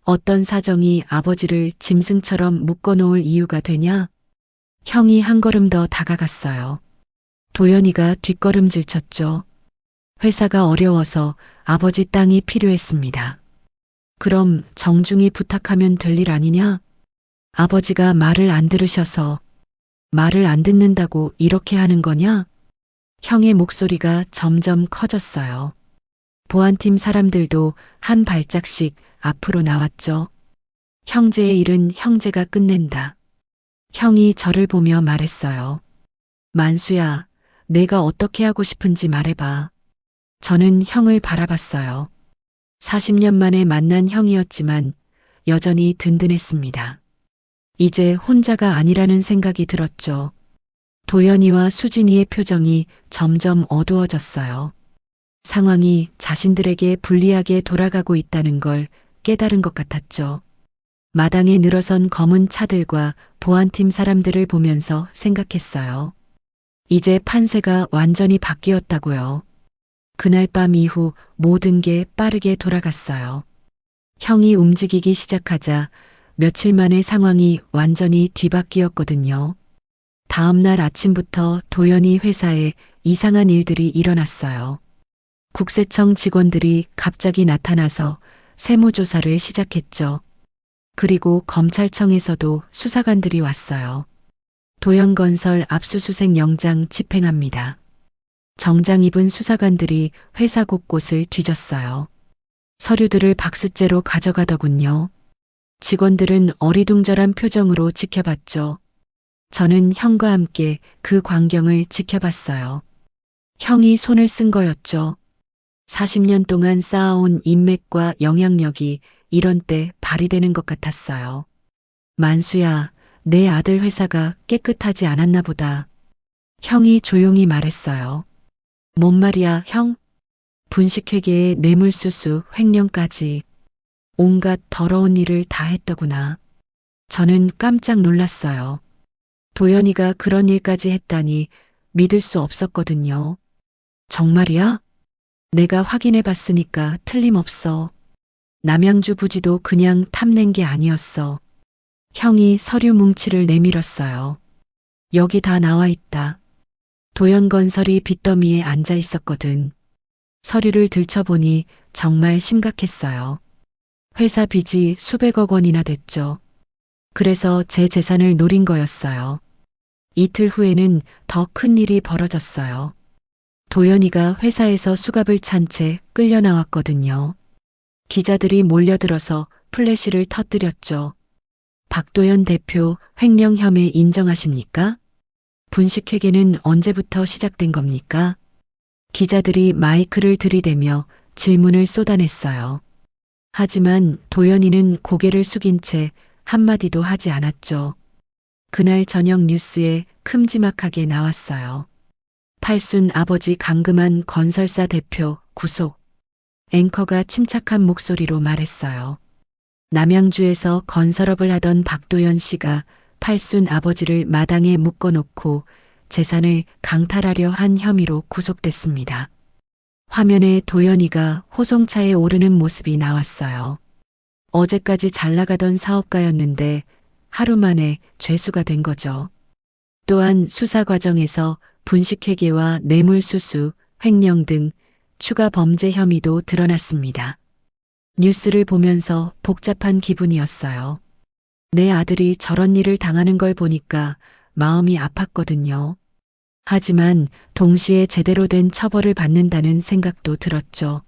B: 어떤 사정이 아버지를 짐승처럼 묶어놓을 이유가 되냐? 형이 한 걸음 더 다가갔어요. 도연이가 뒷걸음질 쳤죠. 회사가 어려워서 아버지 땅이 필요했습니다. 그럼 정중히 부탁하면 될 일 아니냐? 아버지가 말을 안 들으셔서. 말을 안 듣는다고 이렇게 하는 거냐? 형의 목소리가 점점 커졌어요. 보안팀 사람들도 한 발짝씩 앞으로 나왔죠. 형제의 일은 형제가 끝낸다. 형이 저를 보며 말했어요. 만수야, 내가 어떻게 하고 싶은지 말해봐. 저는 형을 바라봤어요. 40년 만에 만난 형이었지만 여전히 든든했습니다. 이제 혼자가 아니라는 생각이 들었죠. 도연이와 수진이의 표정이 점점 어두워졌어요. 상황이 자신들에게 불리하게 돌아가고 있다는 걸 깨달은 것 같았죠. 마당에 늘어선 검은 차들과 보안팀 사람들을 보면서 생각했어요. 이제 판세가 완전히 바뀌었다고요. 그날 밤 이후 모든 게 빠르게 돌아갔어요. 형이 움직이기 시작하자 며칠 만에 상황이 완전히 뒤바뀌었거든요. 다음 날 아침부터 도연이 회사에 이상한 일들이 일어났어요. 국세청 직원들이 갑자기 나타나서 세무조사를 시작했죠. 그리고 검찰청에서도 수사관들이 왔어요. 도연건설 압수수색 영장 집행합니다. 정장 입은 수사관들이 회사 곳곳을 뒤졌어요. 서류들을 박스째로 가져가더군요. 직원들은 어리둥절한 표정으로 지켜봤죠. 저는 형과 함께 그 광경을 지켜봤어요. 형이 손을 쓴 거였죠. 40년 동안 쌓아온 인맥과 영향력이 이런 때 발휘되는 것 같았어요. 만수야, 내 아들 회사가 깨끗하지 않았나 보다. 형이 조용히 말했어요. 뭔 말이야, 형? 분식회계에 뇌물수수, 횡령까지 온갖 더러운 일을 다 했더구나. 저는 깜짝 놀랐어요. 도연이가 그런 일까지 했다니 믿을 수 없었거든요. 정말이야? 내가 확인해 봤으니까 틀림없어. 남양주 부지도 그냥 탐낸 게 아니었어. 형이 서류 뭉치를 내밀었어요. 여기 다 나와 있다. 도연건설이 빚더미에 앉아 있었거든. 서류를 들춰보니 정말 심각했어요. 회사 빚이 수백억 원이나 됐죠. 그래서 제 재산을 노린 거였어요. 이틀 후에는 더 큰 일이 벌어졌어요. 도연이가 회사에서 수갑을 찬 채 끌려 나왔거든요. 기자들이 몰려들어서 플래시를 터뜨렸죠. 박도연 대표 횡령 혐의 인정하십니까? 분식회계는 언제부터 시작된 겁니까? 기자들이 마이크를 들이대며 질문을 쏟아냈어요. 하지만 도연이는 고개를 숙인 채 한마디도 하지 않았죠. 그날 저녁 뉴스에 큼지막하게 나왔어요. 팔순 아버지 강금한 건설사 대표 구속. 앵커가 침착한 목소리로 말했어요. 남양주에서 건설업을 하던 박도연 씨가 팔순 아버지를 마당에 묶어놓고 재산을 강탈하려 한 혐의로 구속됐습니다. 화면에 도연이가 호송차에 오르는 모습이 나왔어요. 어제까지 잘 나가던 사업가였는데 하루 만에 죄수가 된 거죠. 또한 수사 과정에서 분식회계와 뇌물수수, 횡령 등 추가 범죄 혐의도 드러났습니다. 뉴스를 보면서 복잡한 기분이었어요. 내 아들이 저런 일을 당하는 걸 보니까 마음이 아팠거든요. 하지만 동시에 제대로 된 처벌을 받는다는 생각도 들었죠.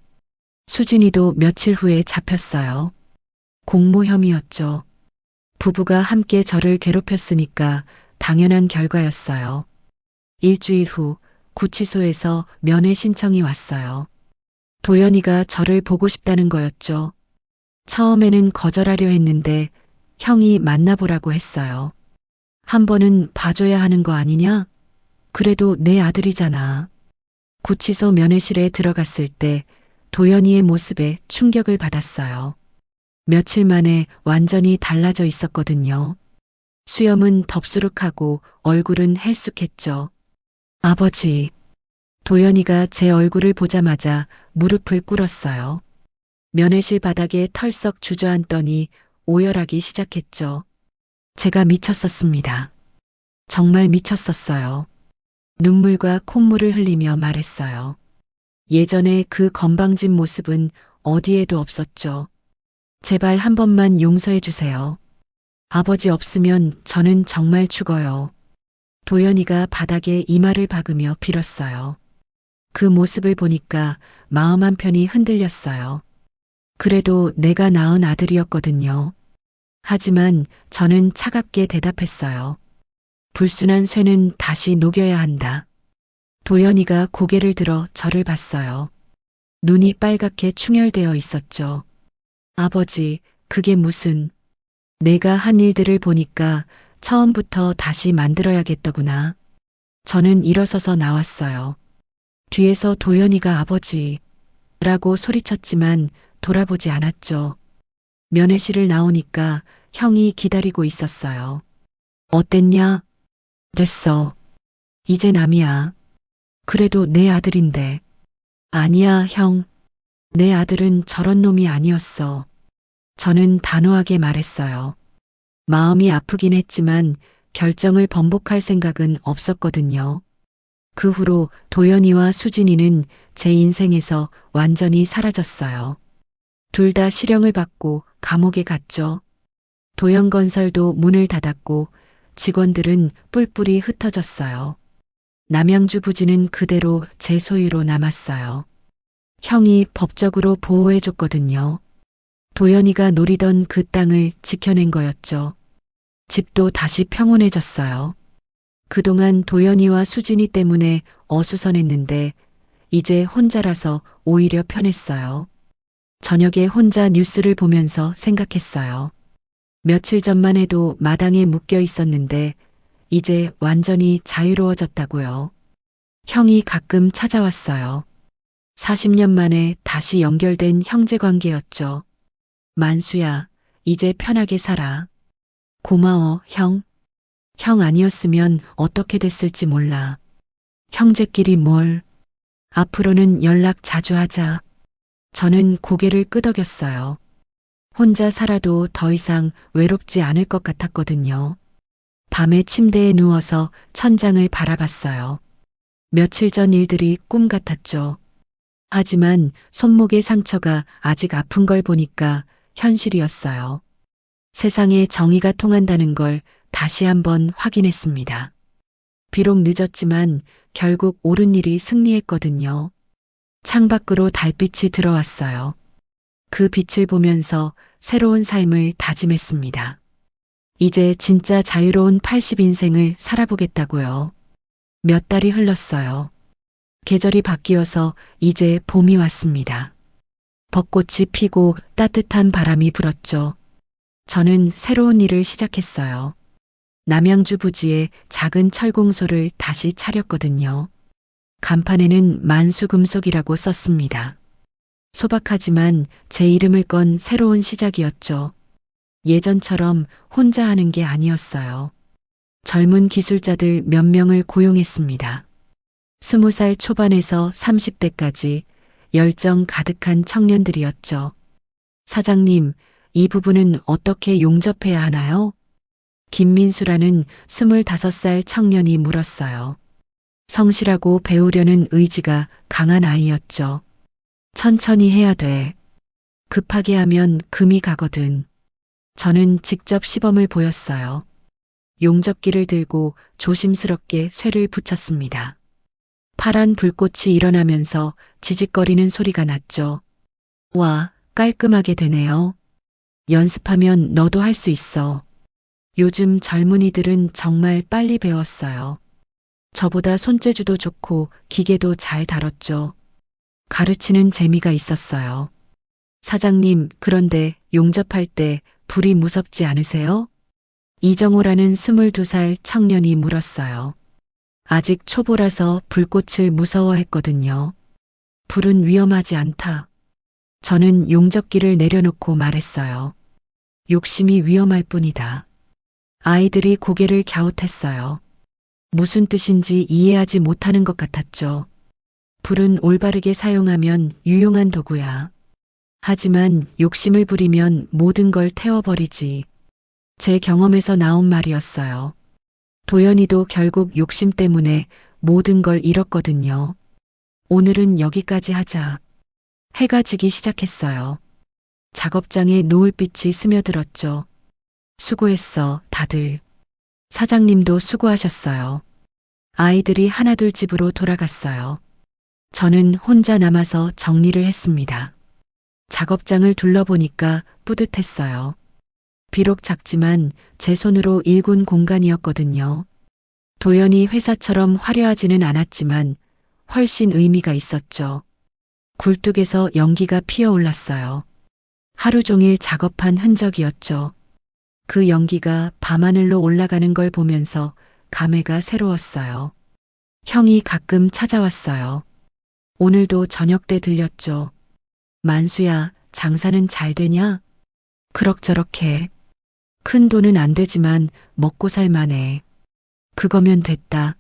B: 수진이도 며칠 후에 잡혔어요. 공모 혐의였죠. 부부가 함께 저를 괴롭혔으니까 당연한 결과였어요. 일주일 후 구치소에서 면회 신청이 왔어요. 도연이가 저를 보고 싶다는 거였죠. 처음에는 거절하려 했는데 형이 만나보라고 했어요. 한 번은 봐줘야 하는 거 아니냐? 그래도 내 아들이잖아. 구치소 면회실에 들어갔을 때 도연이의 모습에 충격을 받았어요. 며칠 만에 완전히 달라져 있었거든요. 수염은 덥수룩하고 얼굴은 헬쑥했죠. 아버지. 도연이가 제 얼굴을 보자마자 무릎을 꿇었어요. 면회실 바닥에 털썩 주저앉더니 오열하기 시작했죠. 제가 미쳤었습니다. 정말 미쳤었어요. 눈물과 콧물을 흘리며 말했어요. 예전에 그 건방진 모습은 어디에도 없었죠. 제발 한 번만 용서해 주세요. 아버지 없으면 저는 정말 죽어요. 도연이가 바닥에 이마를 박으며 빌었어요. 그 모습을 보니까 마음 한편이 흔들렸어요. 그래도 내가 낳은 아들이었거든요. 하지만 저는 차갑게 대답했어요. 불순한 쇠는 다시 녹여야 한다. 도연이가 고개를 들어 저를 봤어요. 눈이 빨갛게 충혈되어 있었죠. 아버지, 그게 무슨... 내가 한 일들을 보니까 처음부터 다시 만들어야겠더구나. 저는 일어서서 나왔어요. 뒤에서 도연이가 아버지라고 소리쳤지만 돌아보지 않았죠. 면회실을 나오니까 형이 기다리고 있었어요. 어땠냐? 됐어. 이제 남이야. 그래도 내 아들인데. 아니야, 형. 내 아들은 저런 놈이 아니었어. 저는 단호하게 말했어요. 마음이 아프긴 했지만 결정을 번복할 생각은 없었거든요. 그 후로 도연이와 수진이는 제 인생에서 완전히 사라졌어요. 둘 다 실형을 받고 감옥에 갔죠. 도연건설도 문을 닫았고 직원들은 뿔뿔이 흩어졌어요. 남양주 부지는 그대로 제 소유로 남았어요. 형이 법적으로 보호해줬거든요. 도연이가 노리던 그 땅을 지켜낸 거였죠. 집도 다시 평온해졌어요. 그동안 도연이와 수진이 때문에 어수선했는데 이제 혼자라서 오히려 편했어요. 저녁에 혼자 뉴스를 보면서 생각했어요. 며칠 전만 해도 마당에 묶여 있었는데 이제 완전히 자유로워졌다고요. 형이 가끔 찾아왔어요. 40년 만에 다시 연결된 형제 관계였죠. 만수야, 이제 편하게 살아. 고마워, 형. 형 아니었으면 어떻게 됐을지 몰라. 형제끼리 뭘. 앞으로는 연락 자주 하자. 저는 고개를 끄덕였어요. 혼자 살아도 더 이상 외롭지 않을 것 같았거든요. 밤에 침대에 누워서 천장을 바라봤어요. 며칠 전 일들이 꿈 같았죠. 하지만 손목의 상처가 아직 아픈 걸 보니까 현실이었어요. 세상에 정의가 통한다는 걸 다시 한번 확인했습니다. 비록 늦었지만 결국 옳은 일이 승리했거든요. 창밖으로 달빛이 들어왔어요. 그 빛을 보면서 새로운 삶을 다짐했습니다. 이제 진짜 자유로운 80인생을 살아보겠다고요. 몇 달이 흘렀어요. 계절이 바뀌어서 이제 봄이 왔습니다. 벚꽃이 피고 따뜻한 바람이 불었죠. 저는 새로운 일을 시작했어요. 남양주 부지에 작은 철공소를 다시 차렸거든요. 간판에는 만수금속이라고 썼습니다. 소박하지만 제 이름을 건 새로운 시작이었죠. 예전처럼 혼자 하는 게 아니었어요. 젊은 기술자들 몇 명을 고용했습니다. 20살 초반에서 30대까지 열정 가득한 청년들이었죠. 사장님, 이 부분은 어떻게 용접해야 하나요? 김민수라는 25살 청년이 물었어요. 성실하고 배우려는 의지가 강한 아이였죠. 천천히 해야 돼. 급하게 하면 금이 가거든. 저는 직접 시범을 보였어요. 용접기를 들고 조심스럽게 쇠를 붙였습니다. 파란 불꽃이 일어나면서 지직거리는 소리가 났죠. 와, 깔끔하게 되네요. 연습하면 너도 할 수 있어. 요즘 젊은이들은 정말 빨리 배웠어요. 저보다 손재주도 좋고 기계도 잘 다뤘죠. 가르치는 재미가 있었어요. 사장님, 그런데 용접할 때 불이 무섭지 않으세요? 이정호라는 22살 청년이 물었어요. 아직 초보라서 불꽃을 무서워했거든요. 불은 위험하지 않다. 저는 용접기를 내려놓고 말했어요. 욕심이 위험할 뿐이다. 아이들이 고개를 갸웃했어요. 무슨 뜻인지 이해하지 못하는 것 같았죠. 불은 올바르게 사용하면 유용한 도구야. 하지만 욕심을 부리면 모든 걸 태워버리지. 제 경험에서 나온 말이었어요. 도연이도 결국 욕심 때문에 모든 걸 잃었거든요. 오늘은 여기까지 하자. 해가 지기 시작했어요. 작업장에 노을빛이 스며들었죠. 수고했어, 다들. 사장님도 수고하셨어요. 아이들이 하나둘 집으로 돌아갔어요. 저는 혼자 남아서 정리를 했습니다. 작업장을 둘러보니까 뿌듯했어요. 비록 작지만 제 손으로 일군 공간이었거든요. 도연이 회사처럼 화려하지는 않았지만 훨씬 의미가 있었죠. 굴뚝에서 연기가 피어올랐어요. 하루 종일 작업한 흔적이었죠. 그 연기가 밤하늘로 올라가는 걸 보면서 감회가 새로웠어요. 형이 가끔 찾아왔어요. 오늘도 저녁 때 들렸죠. 만수야, 장사는 잘 되냐? 그럭저럭해. 큰 돈은 안 되지만 먹고 살만해. 그거면 됐다.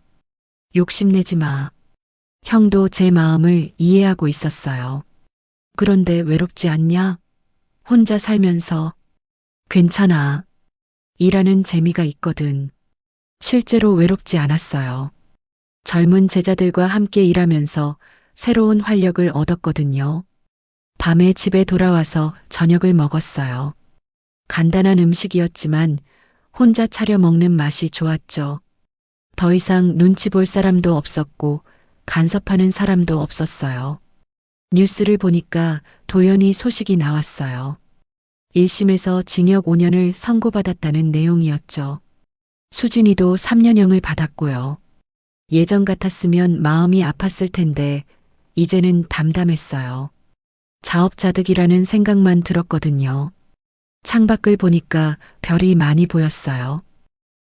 B: 욕심내지 마. 형도 제 마음을 이해하고 있었어요. 그런데 외롭지 않냐? 혼자 살면서. 괜찮아. 일하는 재미가 있거든. 실제로 외롭지 않았어요. 젊은 제자들과 함께 일하면서 새로운 활력을 얻었거든요. 밤에 집에 돌아와서 저녁을 먹었어요. 간단한 음식이었지만 혼자 차려 먹는 맛이 좋았죠. 더 이상 눈치 볼 사람도 없었고 간섭하는 사람도 없었어요. 뉴스를 보니까 도연이 소식이 나왔어요. 1심에서 징역 5년을 선고받았다는 내용이었죠. 수진이도 3년형을 받았고요. 예전 같았으면 마음이 아팠을 텐데 이제는 담담했어요. 자업자득이라는 생각만 들었거든요. 창밖을 보니까 별이 많이 보였어요.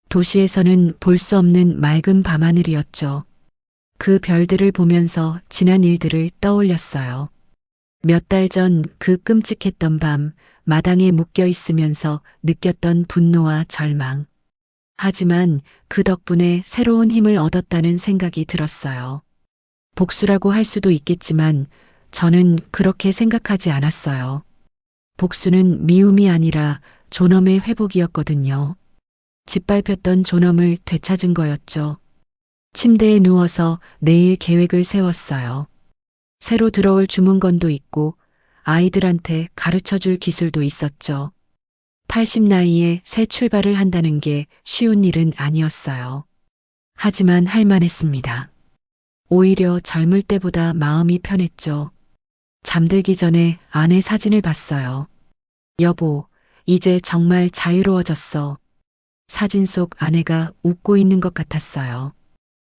B: 도시에서는 볼 수 없는 맑은 밤하늘이었죠. 그 별들을 보면서 지난 일들을 떠올렸어요. 몇 달 전 그 끔찍했던 밤 마당에 묶여 있으면서 느꼈던 분노와 절망. 하지만 그 덕분에 새로운 힘을 얻었다는 생각이 들었어요. 복수라고 할 수도 있겠지만 저는 그렇게 생각하지 않았어요. 복수는 미움이 아니라 존엄의 회복이었거든요. 짓밟혔던 존엄을 되찾은 거였죠. 침대에 누워서 내일 계획을 세웠어요. 새로 들어올 주문건도 있고 아이들한테 가르쳐줄 기술도 있었죠. 80 나이에 새 출발을 한다는 게 쉬운 일은 아니었어요. 하지만 할만했습니다. 오히려 젊을 때보다 마음이 편했죠. 잠들기 전에 아내 사진을 봤어요. 여보, 이제 정말 자유로워졌어. 사진 속 아내가 웃고 있는 것 같았어요.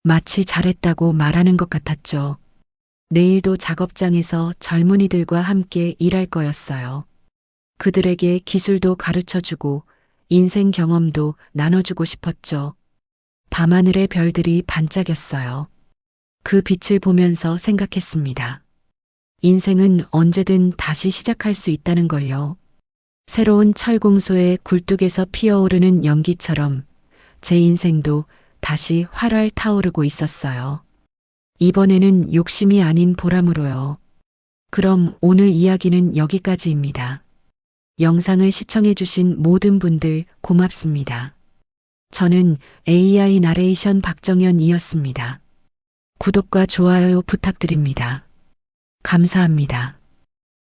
B: 마치 잘했다고 말하는 것 같았죠. 내일도 작업장에서 젊은이들과 함께 일할 거였어요. 그들에게 기술도 가르쳐 주고 인생 경험도 나눠주고 싶었죠. 밤하늘의 별들이 반짝였어요. 그 빛을 보면서 생각했습니다. 인생은 언제든 다시 시작할 수 있다는 걸요. 새로운 철공소의 굴뚝에서 피어오르는 연기처럼 제 인생도 다시 활활 타오르고 있었어요. 이번에는 욕심이 아닌 보람으로요. 그럼 오늘 이야기는 여기까지입니다. 영상을 시청해주신 모든 분들 고맙습니다. 저는 AI 나레이션 박정현이었습니다. 구독과 좋아요 부탁드립니다. 감사합니다.